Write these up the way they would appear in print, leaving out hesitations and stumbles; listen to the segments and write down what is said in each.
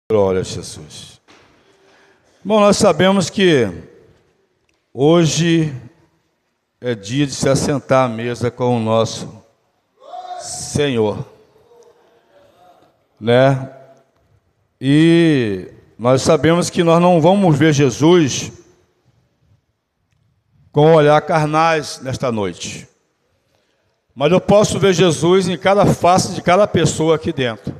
Glória a Jesus. Bom, nós sabemos que hoje é dia de se assentar à mesa com o nosso Senhor, né? E nós sabemos que nós não vamos ver Jesus com olhar carnais nesta noite, mas eu posso ver Jesus em cada face de cada pessoa aqui dentro.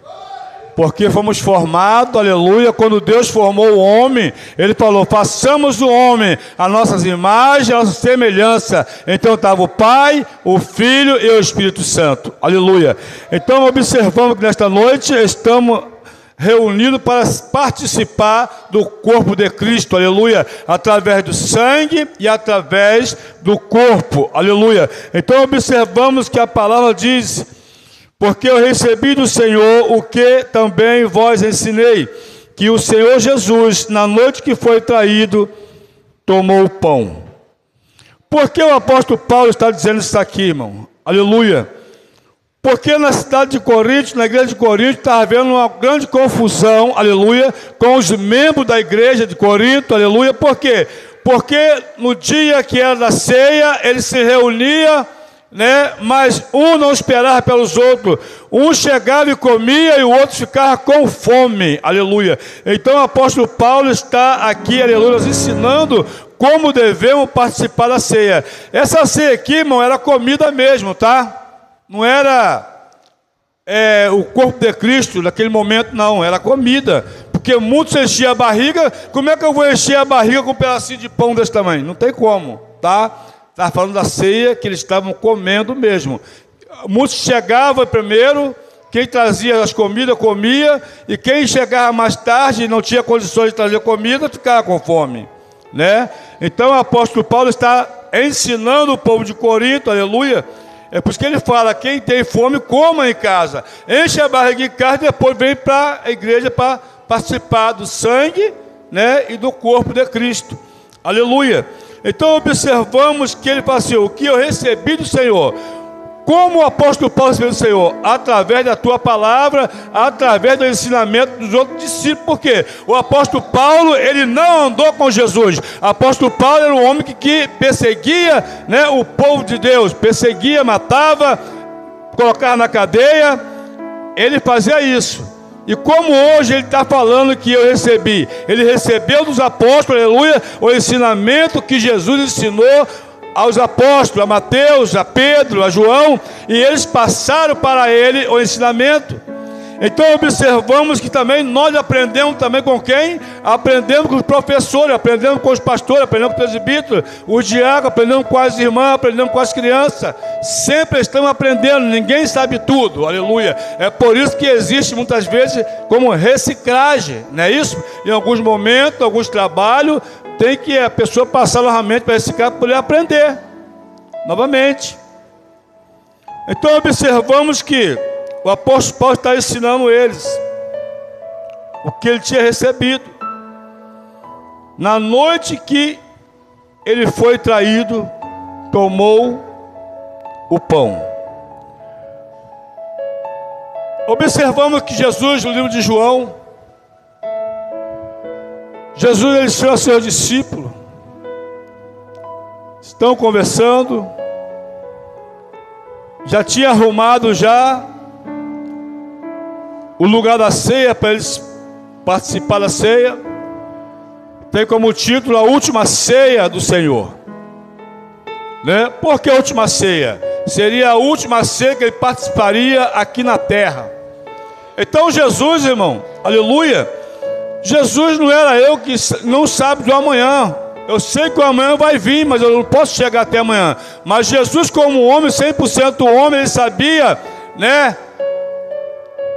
Porque fomos formados, aleluia, quando Deus formou o homem, Ele falou, façamos o homem a nossas imagens, a nossa semelhança. Então estava o Pai, o Filho e o Espírito Santo, aleluia. Então observamos que nesta noite estamos reunidos para participar do corpo de Cristo, aleluia, através do sangue e através do corpo, aleluia. Então observamos que a palavra diz, porque eu recebi do Senhor o que também vos ensinei, que o Senhor Jesus, na noite que foi traído, tomou o pão. Por que o apóstolo Paulo está dizendo isso aqui, irmão? Aleluia. Porque na cidade de Corinto, na igreja de Corinto, está havendo uma grande confusão, aleluia, com os membros da igreja de Corinto, aleluia. Por quê? Porque no dia que era da ceia, eles se reuniam, né? Mas um não esperava pelos outros, um chegava e comia e o outro ficava com fome, aleluia. Então o apóstolo Paulo está aqui, aleluia, nos ensinando como devemos participar da ceia. Essa ceia aqui, irmão, era comida mesmo, tá? Não era o corpo de Cristo naquele momento, não, era comida, porque muitos enchiam a barriga. Como é que eu vou encher a barriga com um pedacinho de pão desse tamanho? Não tem como, tá? Estava falando da ceia que eles estavam comendo mesmo. Muitos chegavam primeiro, quem trazia as comidas comia, e quem chegava mais tarde e não tinha condições de trazer comida, ficava com fome, né? Então o apóstolo Paulo está ensinando o povo de Corinto, aleluia. É por isso que ele fala, quem tem fome, coma em casa. Enche a barriga em casa e depois vem para a igreja para participar do sangue, né, e do corpo de Cristo. Aleluia. Então observamos que ele fala assim, o que eu recebi do Senhor. Como o apóstolo Paulo recebeu do Senhor? Através da tua palavra, através do ensinamento dos outros discípulos. Por quê? O apóstolo Paulo, ele não andou com Jesus. O apóstolo Paulo era um homem que perseguia, né, o povo de Deus. Perseguia, matava, colocava na cadeia. Ele fazia isso. E como hoje ele está falando que eu recebi, ele recebeu dos apóstolos, aleluia, o ensinamento que Jesus ensinou aos apóstolos, a Mateus, a Pedro, a João, e eles passaram para ele o ensinamento. Então observamos que também nós aprendemos também com quem? Aprendemos com os professores, aprendemos com os pastores, aprendemos com os presbíteros, os diáconos, aprendemos com as irmãs, aprendemos com as crianças. Sempre estamos aprendendo, ninguém sabe tudo, aleluia. É por isso que existe muitas vezes como reciclagem, não é isso? Em alguns momentos, alguns trabalhos, tem que a pessoa passar novamente para reciclar para poder aprender novamente. Então observamos que o apóstolo Paulo está ensinando eles o que ele tinha recebido. Na noite que ele foi traído, tomou o pão. Observamos que Jesus, no livro de João, Jesus ele chama seus discípulos, estão conversando, já tinha arrumado o lugar da ceia para eles participar da ceia. Tem como título a última ceia do Senhor, né? Por que a última ceia? Seria a última ceia que ele participaria aqui na terra. Então Jesus, irmão, aleluia, Jesus não era eu que não sabe do amanhã. Eu sei que o amanhã vai vir, mas eu não posso chegar até amanhã. Mas Jesus, como homem, 100% homem, ele sabia, né?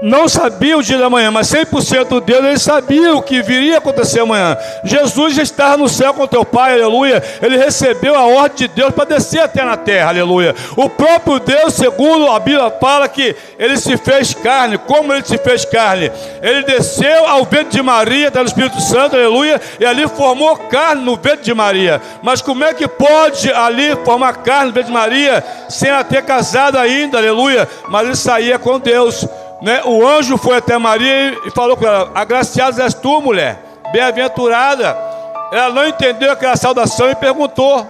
Não sabia o dia da manhã, mas 100% dele, ele sabia o que viria acontecer amanhã. Jesus já estava no céu com teu Pai, aleluia. Ele recebeu a ordem de Deus para descer até na terra, aleluia. O próprio Deus, segundo a Bíblia fala que ele se fez carne. Como ele se fez carne? Ele desceu ao ventre de Maria, está no Espírito Santo, aleluia, e ali formou carne no ventre de Maria. Mas como é que pode ali formar carne no ventre de Maria sem ela ter casado ainda, aleluia? Mas ele saía com Deus. né, o anjo foi até Maria e falou com ela: agraciada és tu, mulher, bem-aventurada. Ela não entendeu aquela saudação e perguntou: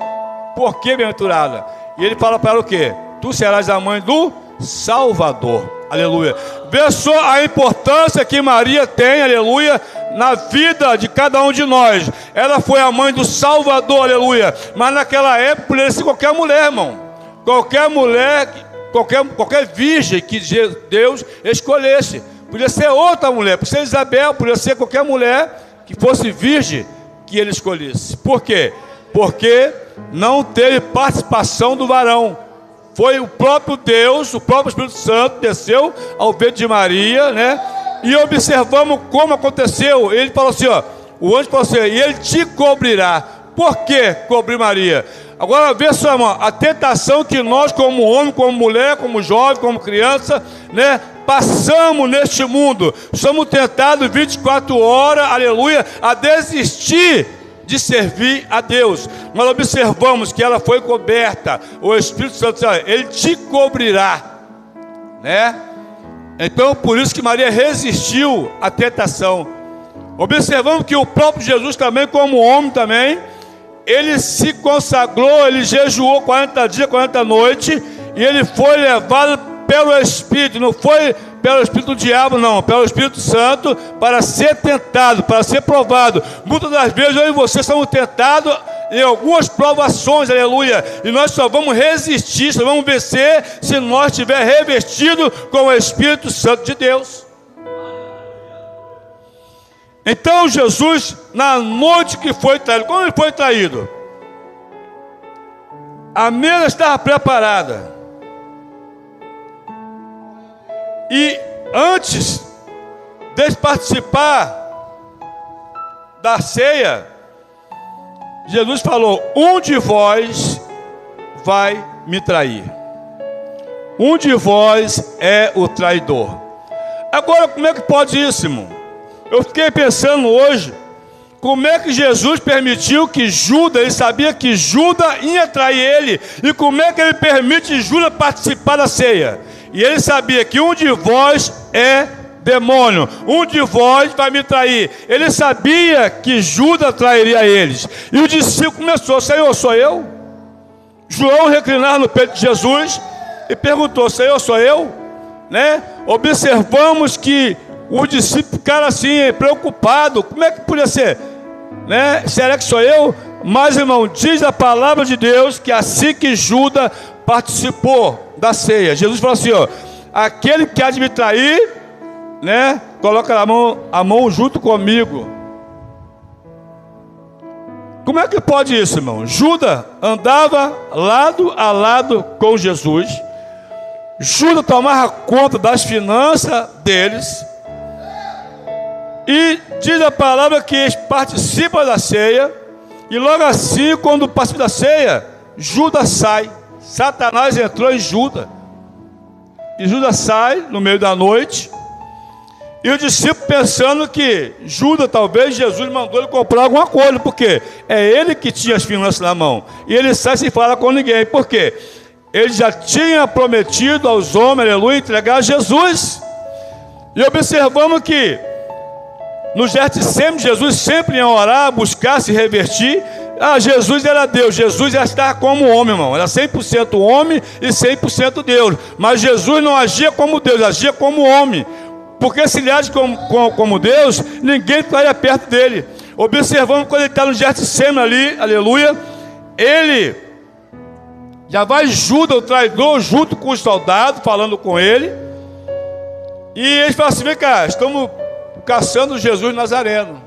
por que bem-aventurada? E ele fala para ela o quê? Tu serás a mãe do Salvador. Aleluia. Vê só a importância que Maria tem, aleluia, na vida de cada um de nós. Ela foi a mãe do Salvador, aleluia. Mas naquela época poderia ser qualquer mulher, irmão. Qualquer mulher, qualquer virgem que Deus escolhesse. Podia ser outra mulher, podia ser Isabel, podia ser qualquer mulher que fosse virgem que ele escolhesse. Por quê? Porque não teve participação do varão. Foi o próprio Deus, o próprio Espírito Santo desceu ao ventre de Maria, né? E observamos como aconteceu. Ele falou assim, ó, o anjo falou assim: e ele te cobrirá. Por que cobrir Maria? Agora vê só, irmão, a tentação que nós, como homem, como mulher, como jovem, como criança, né, passamos neste mundo. Somos tentados 24 horas, aleluia, a desistir de servir a Deus. Nós observamos que ela foi coberta. O Espírito Santo, ele te cobrirá, né? Então, por isso que Maria resistiu à tentação. Observamos que o próprio Jesus também, como homem também, ele se consagrou, ele jejuou 40 dias, 40 noites, e ele foi levado pelo Espírito, não foi pelo Espírito do diabo, não, pelo Espírito Santo, para ser tentado, para ser provado. Muitas das vezes eu e você somos tentados em algumas provações, aleluia, e nós só vamos resistir, só vamos vencer se nós estiver revestido com o Espírito Santo de Deus. Então Jesus, na noite que foi traído, como ele foi traído? A mesa estava preparada. E antes de participar da ceia, Jesus falou: um de vós vai me trair. Um de vós é o traidor. Agora, como é que pode isso, irmão? Eu fiquei pensando hoje, como é que Jesus permitiu que Judas, ele sabia que Judas ia trair ele, e como é que ele permite Judas participar da ceia? E ele sabia que um de vós é demônio, um de vós vai me trair. Ele sabia que Judas trairia eles. E o discípulo começou: Senhor, sou eu? João reclinava no peito de Jesus e perguntou: Senhor, sou eu? Né? Observamos que os discípulos ficaram assim, preocupados. Como é que podia ser? Né? Será que sou eu? Mas, irmão, diz a palavra de Deus que assim que Judas participou da ceia, Jesus falou assim, ó: aquele que há de me trair, né, coloca a mão junto comigo. Como é que pode isso, irmão? Judas andava lado a lado com Jesus. Judas tomava conta das finanças deles. E diz a palavra que eles participam da ceia. E logo assim, quando participa da ceia, Judas sai. Satanás entrou em Judas. E Judas sai no meio da noite. E o discípulo pensando que Judas, talvez Jesus mandou ele comprar alguma coisa, porque é ele que tinha as finanças na mão. E ele sai sem falar com ninguém. Por quê? Ele já tinha prometido aos homens, aleluia, entregar Jesus. E observamos que no Getsemane, Jesus sempre ia orar, buscar se revertir. Jesus era Deus, Jesus já estava como homem, irmão. Era 100% homem e 100% Deus. Mas Jesus não agia como Deus, agia como homem. Porque se ele age como Deus, ninguém estaria perto dele. Observamos quando ele está no Getsemane ali, aleluia, ele já vai Judas, o traidor, junto com os soldados, falando com ele. E eles falam assim: vem cá, estamos caçando Jesus Nazareno.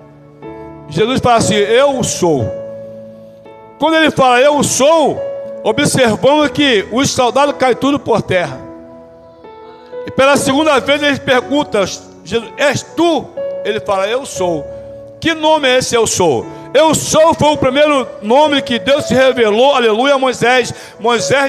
Jesus fala assim: eu sou. Quando ele fala eu sou, observamos que os soldados caem tudo por terra. E pela segunda vez eles perguntam: Jesus, és tu? Ele fala: eu sou. Que nome é esse eu sou? Eu sou foi o primeiro nome que Deus se revelou, aleluia, a Moisés.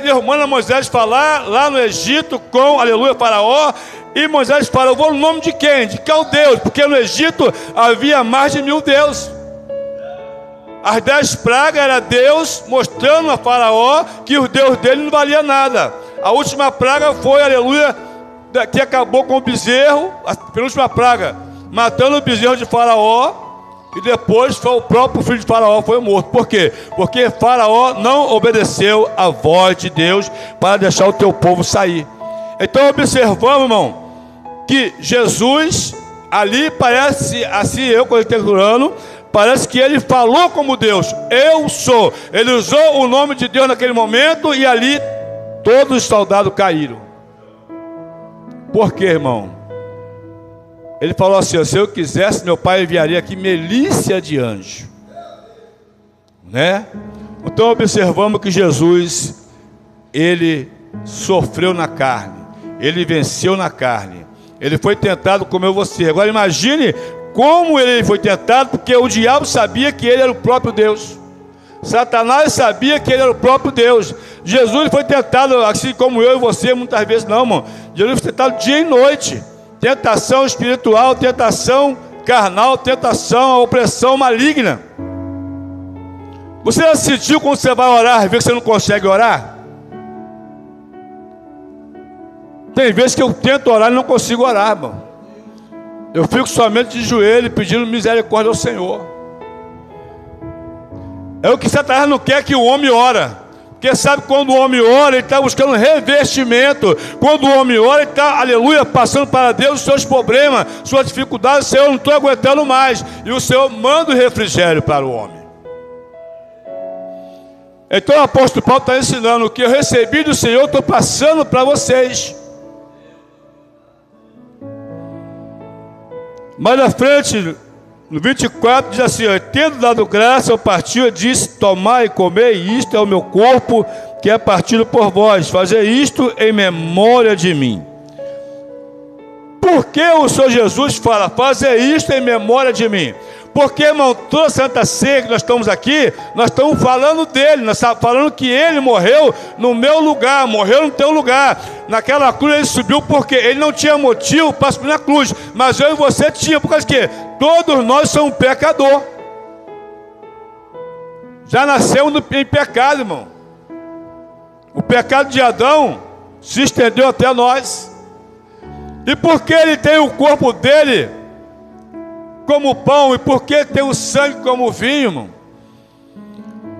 Deus manda Moisés falar lá no Egito com, aleluia, Faraó. E Moisés fala: eu vou no nome de quem? De qual Deus? Porque no Egito havia mais de 1000 deuses. As 10 pragas era Deus mostrando a Faraó que o Deus dele não valia nada. A última praga foi, aleluia, que acabou com o bezerro, a penúltima praga, matando o bezerro de Faraó, e depois foi o próprio filho de Faraó foi morto. Por quê? Porque Faraó não obedeceu a voz de Deus para deixar o teu povo sair. Então observamos, irmão, que Jesus ali parece, assim eu quando ele está orando, parece que ele falou como Deus, eu sou. Ele usou o nome de Deus naquele momento e ali todos os soldados caíram. Por quê, irmão? Ele falou assim, se eu quisesse, meu pai enviaria aqui milícia de anjo. Né? Então observamos que Jesus, ele sofreu na carne, ele venceu na carne, ele foi tentado como você. Agora imagine como ele foi tentado, porque o diabo sabia que ele era o próprio Deus. Satanás sabia que ele era o próprio Deus. Jesus foi tentado assim como eu e você, muitas vezes não, irmão. Jesus foi tentado dia e noite. Tentação espiritual, tentação carnal, tentação, opressão maligna. Você já sentiu quando você vai orar, às vezes você não consegue orar? Tem vezes que eu tento orar e não consigo orar, irmão. Eu fico somente de joelho pedindo misericórdia ao Senhor. É o que Satanás não quer que o homem ora. Porque sabe, quando o homem ora, ele está buscando revestimento. Quando o homem ora, ele está, aleluia, passando para Deus os seus problemas, suas dificuldades. Senhor, eu não estou aguentando mais. E o Senhor manda o refrigério para o homem. Então o apóstolo Paulo está ensinando: o que eu recebi do Senhor, eu estou passando para vocês. Mais na frente, no 24, diz assim: tendo dado graça ao partir, disse: tomai e comei, isto é o meu corpo, que é partido por vós. Fazei isto em memória de mim. Por que o Senhor Jesus fala: fazer isto em memória de mim? Porque, irmão, toda Santa Ceia que nós estamos aqui, nós estamos falando dele, nós estamos falando que ele morreu no meu lugar, morreu no teu lugar. Naquela cruz ele subiu porque ele não tinha motivo para subir na cruz, mas eu e você tinha, por causa que todos nós somos pecador. Já nascemos em pecado, irmão. O pecado de Adão se estendeu até nós. E porque ele tem o corpo dele como pão, e porque tem o sangue como vinho, irmão?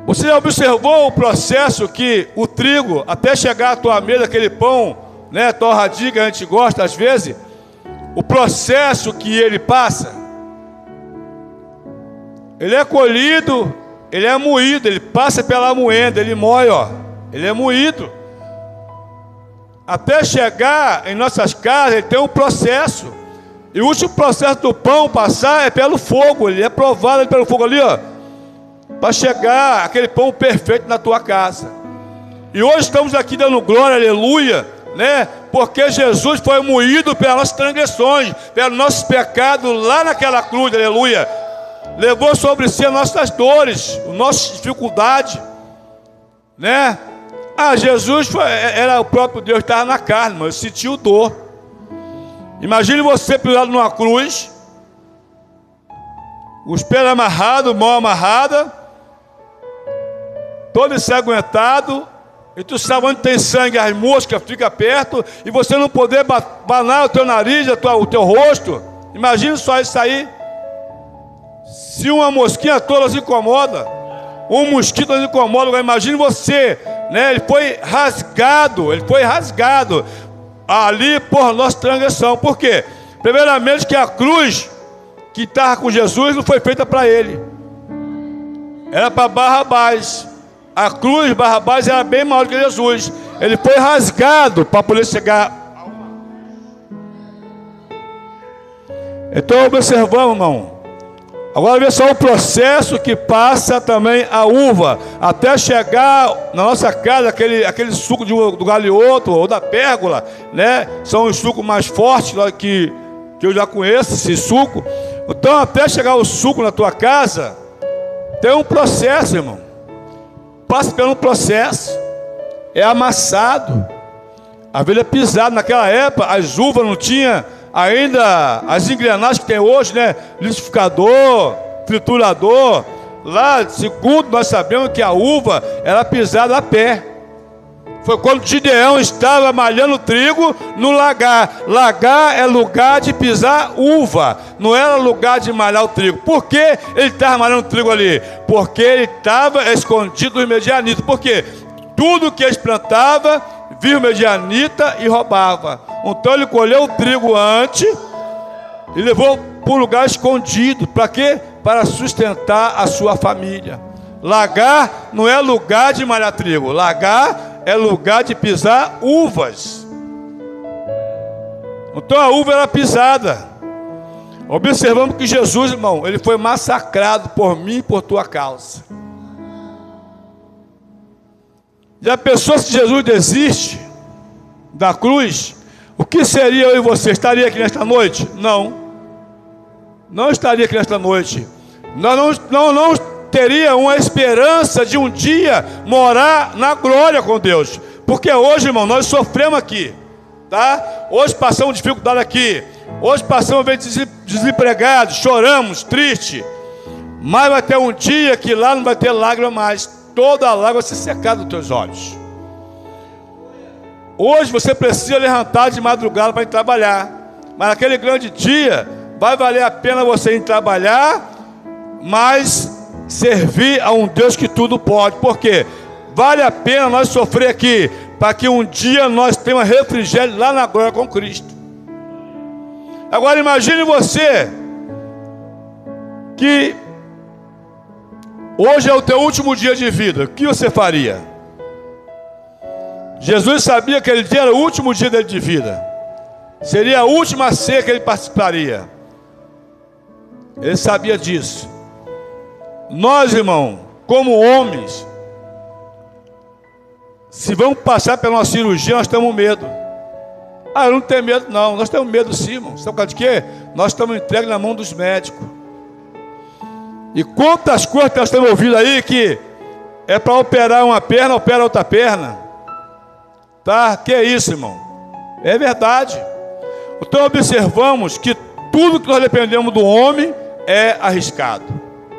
Você já observou o processo que o trigo, até chegar à tua mesa, aquele pão, né, torradinho que a gente gosta às vezes, o processo que ele passa? Ele é colhido, ele é moído, ele passa pela moenda, ele moe, ó, ele é moído. Até chegar em nossas casas, ele tem um processo. E o último processo do pão passar é pelo fogo. Ele é provado pelo fogo ali, ó, para chegar aquele pão perfeito na tua casa. E hoje estamos aqui dando glória, aleluia, né? Porque Jesus foi moído pelas nossas transgressões, pelos nossos pecados lá naquela cruz, aleluia. Levou sobre si as nossas dores, as nossas dificuldades, né? Jesus era o próprio Deus que estava na carne, mas sentiu dor. Imagine você pendurado numa cruz, os pés amarrados, mão amarrada, todo ensanguentado, e tu sabe onde tem sangue, as moscas ficam perto, e você não poder banar o teu nariz, o teu rosto. Imagine só isso aí. Se uma mosquinha toda se incomoda, um mosquito se incomoda, agora imagine você, né? Ele foi rasgado ali por nossa transgressão. Por quê? Primeiramente que a cruz que estava com Jesus não foi feita para ele, era para Barrabás. A cruz de Barrabás era bem maior que Jesus. Ele foi rasgado para poder chegar. Então observamos, irmão. Agora vê só o processo que passa também a uva, até chegar na nossa casa, aquele suco do galioto ou da pérgola, né? São os sucos mais fortes que eu já conheço, esse suco. Então até chegar o suco na tua casa, tem um processo, irmão. Passa por um processo, é amassado, às vezes é pisado. Naquela época as uvas não tinham ainda as engrenagens que tem hoje, né? Liquidificador, triturador. Lá, segundo nós sabemos que a uva era pisada a pé. Foi quando Gideão estava malhando trigo no lagar. Lagar é lugar de pisar uva, não era lugar de malhar o trigo. Por que ele estava malhando trigo ali? Porque ele estava escondido dos medianitas. Por quê? Tudo que eles plantavam, viu o medianita e roubava. Então ele colheu o trigo antes e levou para um lugar escondido. Para quê? Para sustentar a sua família. Lagar não é lugar de malhar trigo. Lagar é lugar de pisar uvas. Então a uva era pisada. Observamos que Jesus, irmão, ele foi massacrado por mim e por tua causa. E a pessoa, se Jesus desiste da cruz, o que seria eu e você? Estaria aqui nesta noite? Não. Não estaria aqui nesta noite. Nós não teria uma esperança de um dia morar na glória com Deus. Porque hoje, irmão, nós sofremos aqui, tá? Hoje passamos dificuldade aqui. Hoje passamos desempregados, choramos, triste. Mas vai ter um dia que lá não vai ter lágrima mais. Toda a lágrima vai se secar dos teus olhos. Hoje você precisa levantar de madrugada para ir trabalhar. Mas naquele grande dia, vai valer a pena você ir trabalhar, mas servir a um Deus que tudo pode. Por quê? Vale a pena nós sofrer aqui, para que um dia nós tenhamos refrigério lá na glória com Cristo. Agora imagine você que hoje é o teu último dia de vida. O que você faria? Jesus sabia que aquele dia era o último dia dele de vida. Seria a última ceia que ele participaria. Ele sabia disso. Nós, irmão, como homens, se vamos passar pela nossa cirurgia, nós temos medo. Ah, eu não tenho medo não. Nós temos medo sim, irmão. Sabe por causa de quê? Nós estamos entregues na mão dos médicos. E quantas coisas nós estamos ouvindo aí que é para operar uma perna, opera outra perna. Tá? Que é isso, irmão? É verdade. Então observamos que tudo que nós dependemos do homem é arriscado.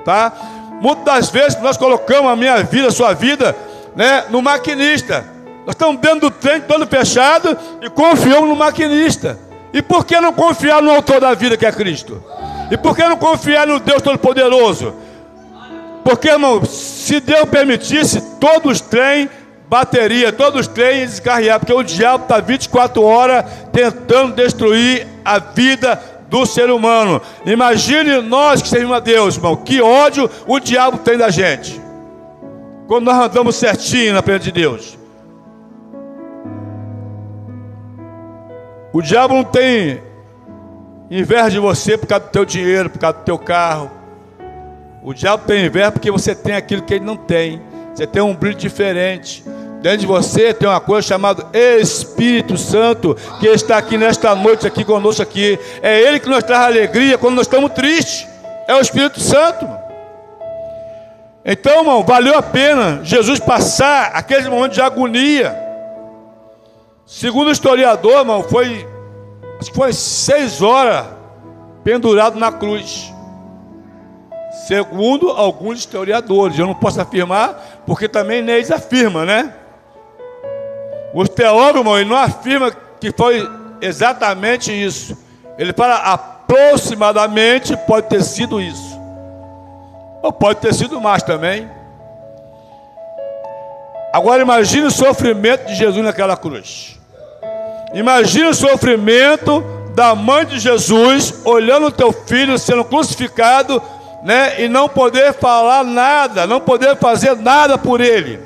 Tá? Muitas das vezes nós colocamos a minha vida, a sua vida, né, no maquinista. Nós estamos dentro do trem todo fechado e confiamos no maquinista. E por que não confiar no autor da vida, que é Cristo? E por que não confiar no Deus Todo-Poderoso? Porque, irmão, se Deus permitisse, todos os trens bateria, todos os trens iam descarrear, porque o diabo está 24 horas tentando destruir a vida do ser humano. Imagine nós que servimos a Deus, irmão, que ódio o diabo tem da gente, quando nós andamos certinho na presença de Deus. O diabo não tem inveja de você por causa do teu dinheiro, por causa do teu carro. O diabo tem inveja porque você tem aquilo que ele não tem. Você tem um brilho diferente. Dentro de você tem uma coisa chamada Espírito Santo, que está aqui nesta noite, aqui conosco aqui. É Ele que nos traz alegria quando nós estamos tristes. É o Espírito Santo. Então, irmão, valeu a pena Jesus passar aquele momento de agonia. Segundo o historiador, irmão, acho que foi 6 horas pendurado na cruz. Segundo alguns historiadores, eu não posso afirmar, porque também nem eles afirmam, né? Os teólogos, irmão, ele não afirma que foi exatamente isso. Ele fala aproximadamente, pode ter sido isso. Ou pode ter sido mais também. Agora imagine o sofrimento de Jesus naquela cruz. Imagine o sofrimento da mãe de Jesus olhando o teu filho sendo crucificado, né, e não poder falar nada, não poder fazer nada por ele.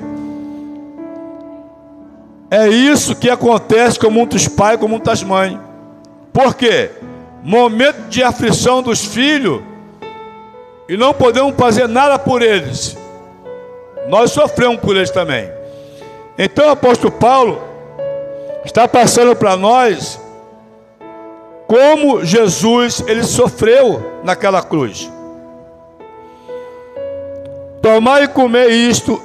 É isso que acontece com muitos pais, com muitas mães. Por quê? Momento de aflição dos filhos e não podemos fazer nada por eles. Nós sofremos por eles também. Então o apóstolo Paulo está passando para nós como Jesus ele sofreu naquela cruz. Tomai e comer isto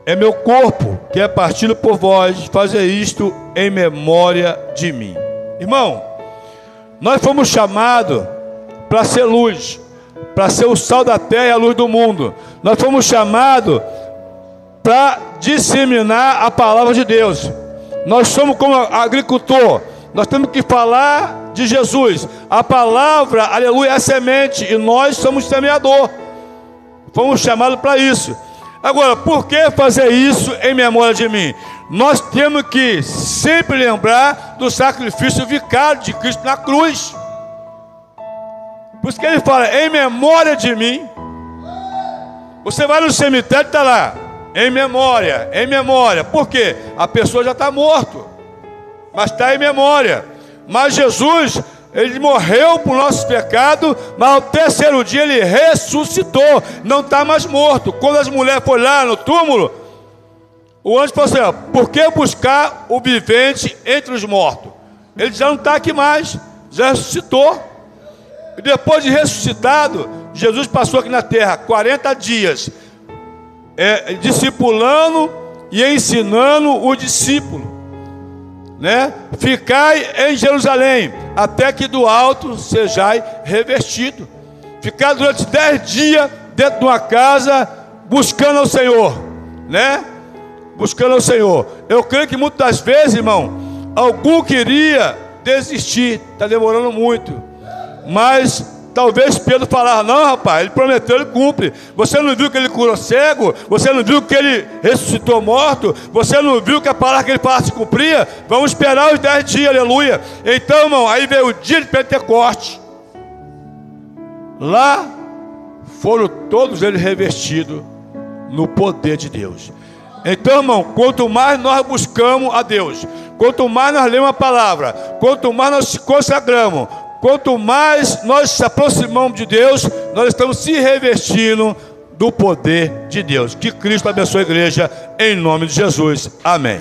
é meu corpo, que é partido por vós, fazer isto em memória de mim. Irmão, nós fomos chamados para ser luz, para ser o sal da terra e a luz do mundo. Nós fomos chamados para disseminar a palavra de Deus. Nós somos como agricultor, nós temos que falar de Jesus. A palavra, aleluia, é a semente, e nós somos semeador. Fomos chamados para isso. Agora, por que fazer isso em memória de mim? Nós temos que sempre lembrar do sacrifício vicário de Cristo na cruz. Por isso que ele fala, em memória de mim. Você vai no cemitério e está lá, em memória, em memória. Por quê? A pessoa já está morta, mas está em memória. Mas Jesus, ele morreu por nossos pecados, mas ao terceiro dia ele ressuscitou, não está mais morto. Quando as mulheres foram lá no túmulo, o anjo falou assim, ó, por que buscar o vivente entre os mortos? Ele já não está aqui mais, já ressuscitou. E depois de ressuscitado, Jesus passou aqui na terra 40 dias, discipulando e ensinando o discípulo, né? Ficai em Jerusalém, até que do alto sejais revestido. Ficar durante 10 dias dentro de uma casa, buscando ao Senhor, né? Buscando ao Senhor. Eu creio que muitas das vezes, irmão, algum queria desistir, está demorando muito. Mas talvez Pedro falar, não rapaz, ele prometeu, ele cumpre. Você não viu que ele curou cego? Você não viu que ele ressuscitou morto? Você não viu que a palavra que ele fala se cumpria? Vamos esperar os 10 dias, aleluia. Então, irmão, aí veio o dia de Pentecoste. Lá foram todos eles revestidos no poder de Deus. Então, irmão, quanto mais nós buscamos a Deus, quanto mais nós lemos a palavra, quanto mais nós se consagramos, quanto mais nós se aproximamos de Deus, nós estamos se revestindo do poder de Deus. Que Cristo abençoe a igreja, em nome de Jesus. Amém.